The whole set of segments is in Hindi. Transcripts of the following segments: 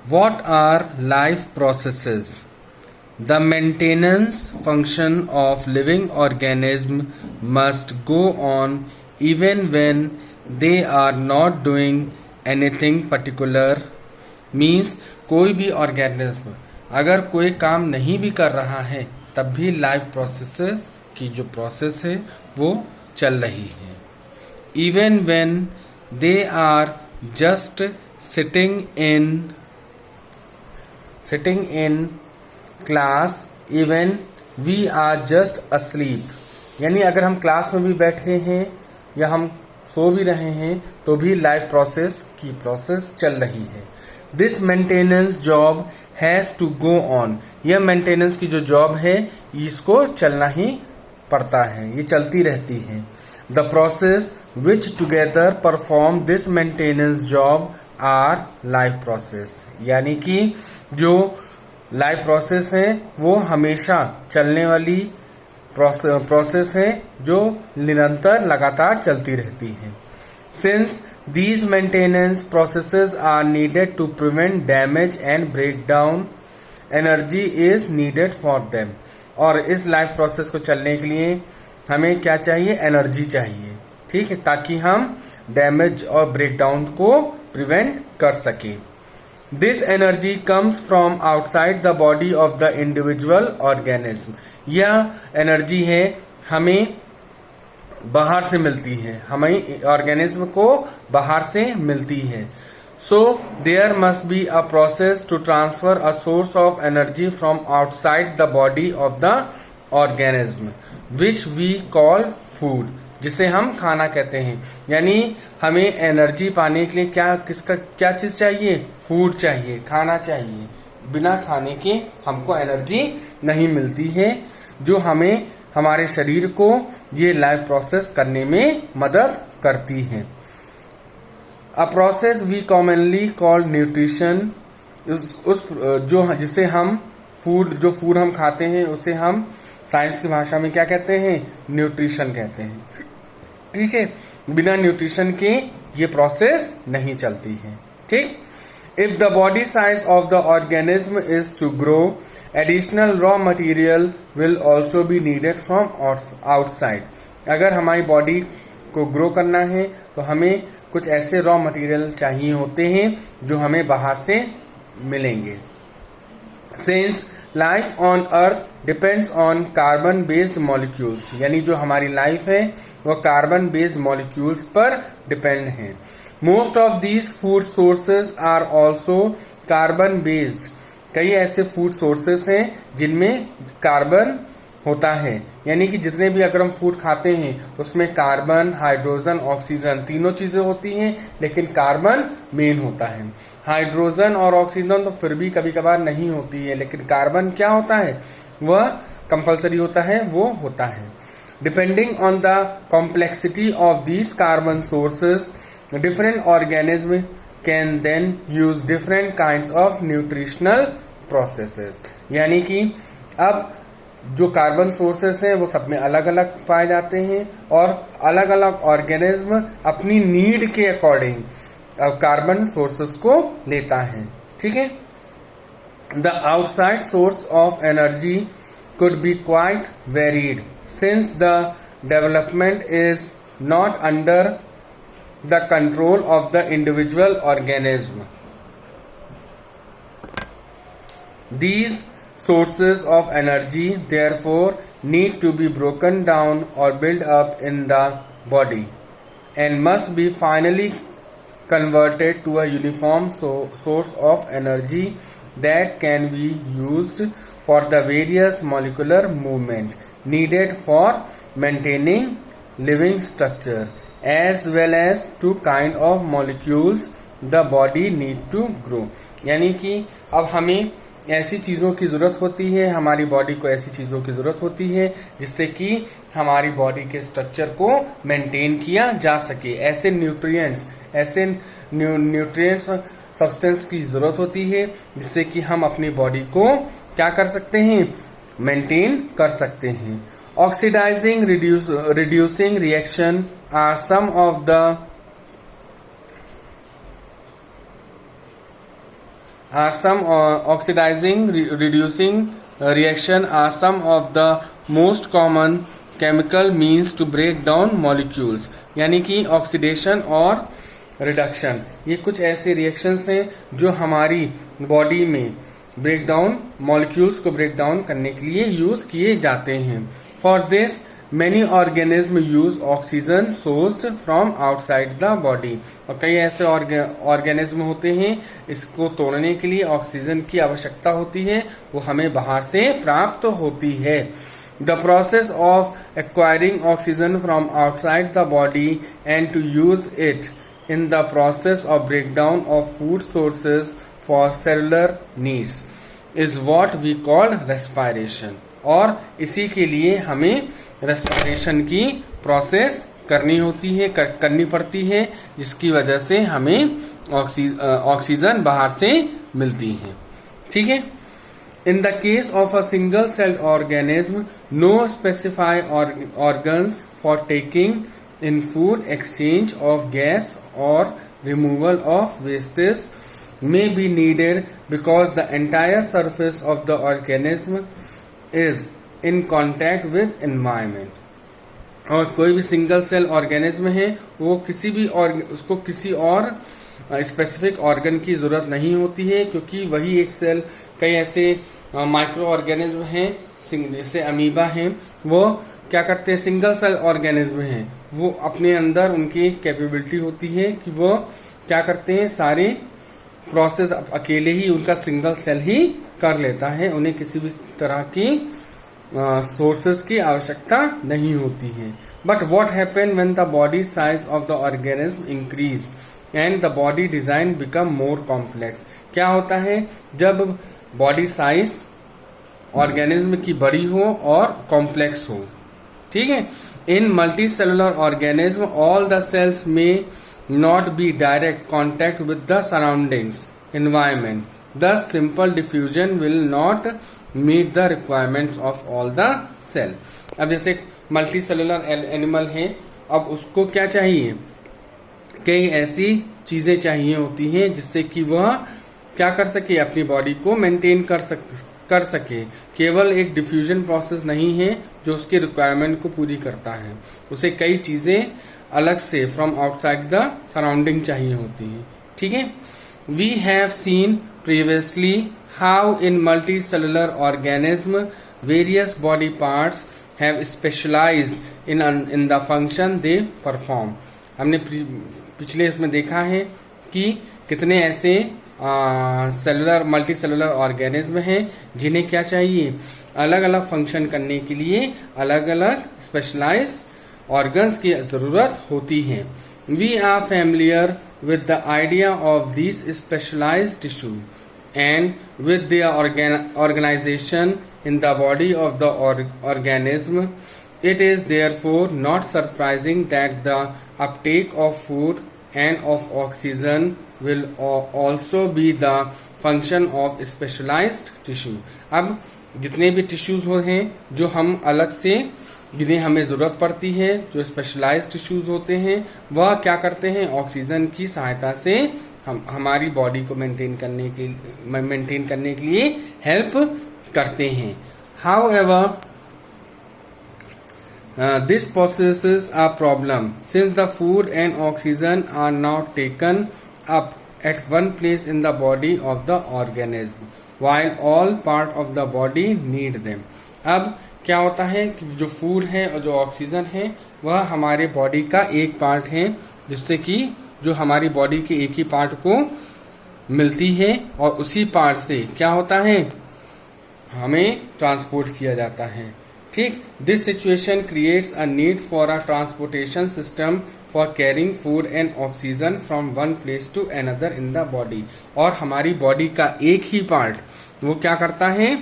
What are life processes? The maintenance function of living organism must go on even when they are not doing anything particular. Means कोई भी ऑर्गेनिज्म अगर कोई काम नहीं भी कर रहा है तब भी लाइफ प्रोसेसेस की जो प्रोसेस है वो चल रही है. Even when they are just sitting in class, even we are just asleep. यानी अगर हम क्लास में भी बैठे हैं या हम सो भी रहे हैं तो भी लाइफ प्रोसेस की प्रोसेस चल रही है. This maintenance job has to go on. यह मेंटेनेंस की जो जॉब है इसको चलना ही पड़ता है, ये चलती रहती है. The process which together perform this maintenance job our life process. यानी कि जो लाइफ प्रोसेस है वो हमेशा चलने वाली प्रोसेस है जो निरंतर लगातार चलती रहती है. Since these maintenance processes are needed to prevent damage and breakdown, energy is needed for them. और इस लाइफ प्रोसेस को चलने के लिए हमें क्या चाहिए? एनर्जी चाहिए. ठीक है, ताकि हम डैमेज और ब्रेकडाउन को प्रिवेंट कर सके. This energy comes from outside the body of the individual organism. यह एनर्जी है हमें बाहर से मिलती है, हमें ऑर्गेनिज्म को बाहर से मिलती है. So there must be a process to transfer a source of energy from outside the body of the organism which we call food, जिसे हम खाना कहते हैं. यानी हमें एनर्जी पाने के लिए क्या चीज चाहिए? फूड चाहिए, खाना चाहिए. बिना खाने के हमको एनर्जी नहीं मिलती है जो हमें हमारे शरीर को ये लाइफ प्रोसेस करने में मदद करती है. A process we commonly called nutrition. जिसे हम फूड हम खाते हैं उसे हम साइंस की भाषा में क्या कहते हैं? न्यूट्रिशन कहते हैं. ठीक है, बिना न्यूट्रिशन के ये प्रोसेस नहीं चलती है. ठीक. If the body size of the organism is to grow, additional raw material will also be needed from outside. अगर हमारी बॉडी को ग्रो करना है तो हमें कुछ ऐसे रॉ मटेरियल चाहिए होते हैं जो हमें बाहर से मिलेंगे. Since life on earth depends on carbon based molecules. यानी जो हमारी लाइफ है वह कार्बन बेस्ड मॉलिक्यूल्स पर डिपेंड है. Most of these food sources are also carbon based. कई ऐसे फूड सोर्सेस हैं जिनमें कार्बन होता है. यानी कि जितने भी अगर हम फूड खाते हैं उसमें कार्बन, हाइड्रोजन, ऑक्सीजन तीनों चीजें होती हैं, लेकिन कार्बन मेन होता है. हाइड्रोजन और ऑक्सीजन तो फिर भी कभी कभार नहीं होती है, लेकिन कार्बन क्या होता है? वह कंपलसरी होता है, वो होता है. Depending on the complexity of these carbon sources, different organism can then use different kinds of nutritional processes. यानी कि अब जो कार्बन सोर्सेस हैं वो सब में अलग अलग पाए जाते हैं और अलग अलग ऑर्गेनिज्म अपनी नीड के अकॉर्डिंग कार्बन सोर्सेस को लेता है. ठीक है. The outside source of energy could be quite varied since the development is not under the control of the individual organism. These sources of energy therefore need to be broken down or built up in the body and must be finally converted to a uniform source of energy that can be used for the various molecular movement needed for maintaining living structure as well as to kind of molecules the body need to grow. यानी कि अब हमें ऐसी चीजों की जरूरत होती है, हमारी बॉडी को ऐसी चीजों की जरूरत होती है जिससे कि हमारी बॉडी के स्ट्रक्चर को मेंटेन किया जा सके. ऐसे न्यूट्रिएंट्स सब्सटेंस की जरूरत होती है जिससे कि हम अपनी बॉडी को क्या कर सकते हैं? मेंटेन कर सकते हैं. Oxidizing, reducing reaction are some of the some oxidizing, reducing reaction are some of the most common chemical means to break down molecules. यानी कि ऑक्सीडेशन और रिडक्शन ये कुछ ऐसे रिएक्शंस हैं जो हमारी बॉडी में ब्रेक डाउन मॉलिक्यूल्स को ब्रेक डाउन करने के लिए यूज किए जाते हैं. For this many organism use oxygen sourced from outside the body. और कई ऐसे ऑर्गेनिज्म होते हैं इसको तोड़ने के लिए ऑक्सीजन की आवश्यकता होती है, वो हमें बाहर से प्राप्त होती है. The process of acquiring oxygen from outside the body and to use it in the process of breakdown of food sources for cellular needs is what we call respiration. और इसी के लिए हमें रेस्पिरेशन की प्रोसेस करनी होती है, करनी पड़ती है, जिसकी वजह से हमें ऑक्सीजन बाहर से मिलती है. ठीक है. In the case of a single celled organism, no specified organs for taking in food, exchange of gas or removal of wastes may be needed because the entire surface of the organism is in contact with environment. और कोई भी सिंगल सेल ऑर्गेनिज्म है वो उसको किसी और स्पेसिफिक ऑर्गन की जरूरत नहीं होती है, क्योंकि वही एक सेल कई ऐसे माइक्रो ऑर्गेनिज्म हैं जैसे अमीबा हैं, वो क्या करते हैं, सिंगल सेल ऑर्गेनिज्म हैं, वो अपने अंदर उनकी कैपेबिलिटी होती है कि वो क्या करते हैं, सारे प्रोसेस अकेले ही उनका सिंगल सेल ही कर लेता है, उन्हें किसी भी तरह की सोर्सेस की आवश्यकता नहीं होती है. But what happen when the body size of the organism increase and the body design become more complex. क्या होता है जब बॉडी साइज ऑर्गेनिज्म की बड़ी हो और कॉम्प्लेक्स हो. ठीक है. In multi cellular organism all the cells may not be direct contact with the surroundings environment, thus simple diffusion will not meet the requirements of all the cell. अब जैसे मल्टी सेलुलर एनिमल है, अब उसको क्या चाहिए, कई ऐसी चीजें चाहिए होती हैं जिससे कि वह क्या कर सके, अपनी बॉडी को मेंटेन कर सके. केवल एक डिफ्यूजन प्रोसेस नहीं है जो उसकी रिक्वायरमेंट को पूरी करता है, उसे कई चीजें अलग से फ्रॉम आउटसाइड द सराउंडिंग चाहिए होती है. ठीक है. We have seen previously how in multi cellular organism various body parts have specialised in the function they perform. हमने पिछले इसमें देखा है कि कितने ऐसे सेलुलर मल्टी सेलुलर ऑर्गेनिज्म हैं जिन्हें क्या चाहिए, अलग अलग फंक्शन करने के लिए अलग अलग स्पेशलाइज्ड ऑर्गन्स की जरूरत होती है. We are familiar with the idea of this specialised tissue and with their organisation in the body of the organism. It is therefore not surprising that the uptake of food and of oxygen will also be the function of specialized tissue. अब जितने भी टिश्यूज हैं जो हम अलग से जिन्हें हमें जरूरत पड़ती है, जो स्पेशलाइज्ड टिश्यूज होते हैं, वह क्या करते हैं, ऑक्सीजन की सहायता से हमारी बॉडी को मेंटेन करने के लिए हेल्प करते हैं. However, this possesses a problem since the food and oxygen are not taken up at one place in the body of the organism, while all parts of the body need them. अब क्या होता है कि जो फूड है और जो ऑक्सीजन है वह हमारे बॉडी का एक पार्ट है, जिससे कि जो हमारी बॉडी के एक ही पार्ट को मिलती है और उसी पार्ट से क्या होता है, हमें ट्रांसपोर्ट किया जाता है. ठीक. This situation creates a need for a transportation system for carrying food and oxygen from one place to another in the body. और हमारी बॉडी का एक ही पार्ट वो क्या करता है,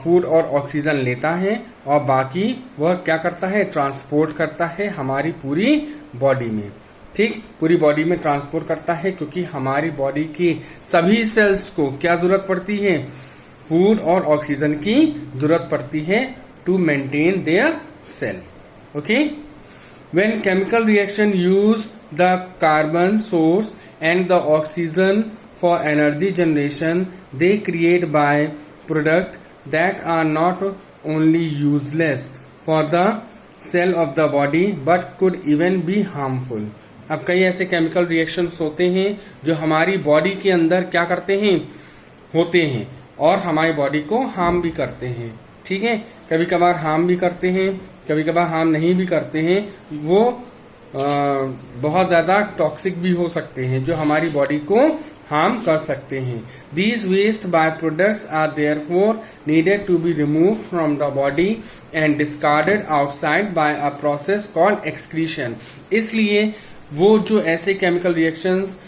फूड और ऑक्सीजन लेता है और बाकी वह क्या करता है, ट्रांसपोर्ट करता है हमारी पूरी बॉडी में. ठीक. पूरी बॉडी में ट्रांसपोर्ट करता है, क्योंकि हमारी बॉडी की सभी सेल्स को क्या जरूरत पड़ती है, फूड और ऑक्सीजन की जरूरत पड़ती है to maintain their cell. Okay. When chemical reaction use the carbon source and the oxygen for energy generation they create by product that are not only useless for the cell of the body but could even be harmful. अब कई ऐसे केमिकल रिएक्शंस होते हैं जो हमारी बॉडी के अंदर क्या करते हैं, होते हैं और हमारी बॉडी को हार्म भी करते हैं. ठीक है, कभी कभार हार्म भी करते हैं, कभी कभार हार्म नहीं भी करते हैं. वो बहुत ज्यादा टॉक्सिक भी हो सकते हैं जो हमारी बॉडी को हार्म कर सकते हैं. These waste byproducts are therefore needed to be removed from the body and discarded outside by a process called excretion. इसलिए वो जो ऐसे केमिकल रिएक्शंस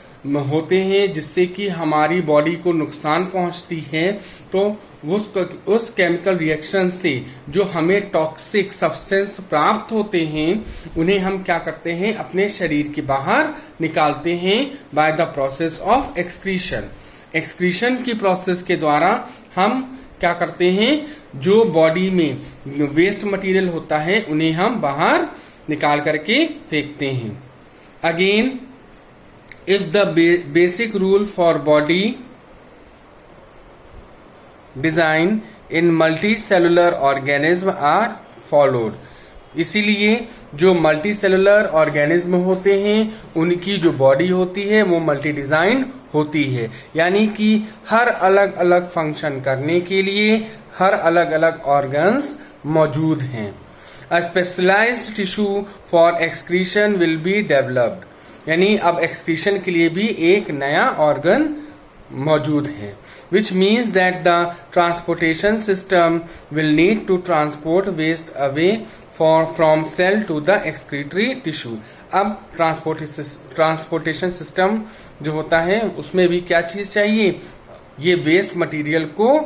होते हैं जिससे कि हमारी बॉडी को नुकसान पहुंचती है, तो उस केमिकल रिएक्शन से जो हमें टॉक्सिक सब्सटेंस प्राप्त होते हैं उन्हें हम क्या करते हैं, अपने शरीर के बाहर निकालते हैं by the process of excretion. Excretion की प्रोसेस के द्वारा हम क्या करते हैं, जो बॉडी में वेस्ट मटेरियल होता है उन्हें हम बाहर निकाल करके फेंकते हैं. Again, if the basic rule for body design in multicellular organism are followed. इसीलिए जो मल्टीसेलुलर ऑर्गेनिज्म होते हैं उनकी जो बॉडी होती है वो मल्टी डिजाइन होती है, यानी कि हर अलग अलग फंक्शन करने के लिए हर अलग अलग ऑर्गन्स मौजूद हैं. A specialized tissue for excretion will be developed. यानी अब एक्सक्रीशन के लिए भी एक नया ऑर्गन मौजूद है. Which means that the transportation system will need to transport waste away from cell to the excretory tissue. अब ट्रांसपोर्टेशन सिस्टम जो होता है उसमें भी क्या चीज चाहिए, ये वेस्ट मटेरियल को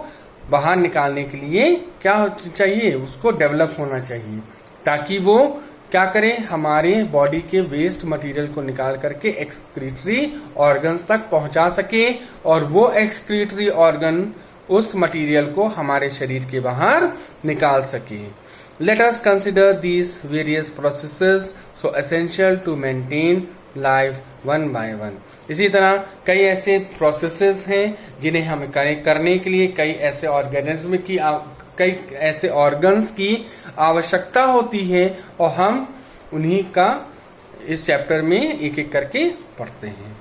बाहर निकालने के लिए क्या चाहिए, उसको डेवलप होना चाहिए ताकि वो क्या करें, हमारे बॉडी के वेस्ट मटेरियल को निकाल करके एक्सक्रीटरी ऑर्गन्स तक पहुंचा सके और वो एक्सक्रीटरी ऑर्गन उस मटेरियल को हमारे शरीर के बाहर निकाल सके. Let us consider these various processes so essential to maintain life one by one. इसी तरह कई ऐसे प्रोसेसेस हैं जिन्हें हमें करने के लिए कई ऐसे ऑर्गेनिज्म की कई ऐसे ऑर्गन्स की आवश्यकता होती है और हम उन्हीं का इस चैप्टर में एक एक करके पढ़ते हैं.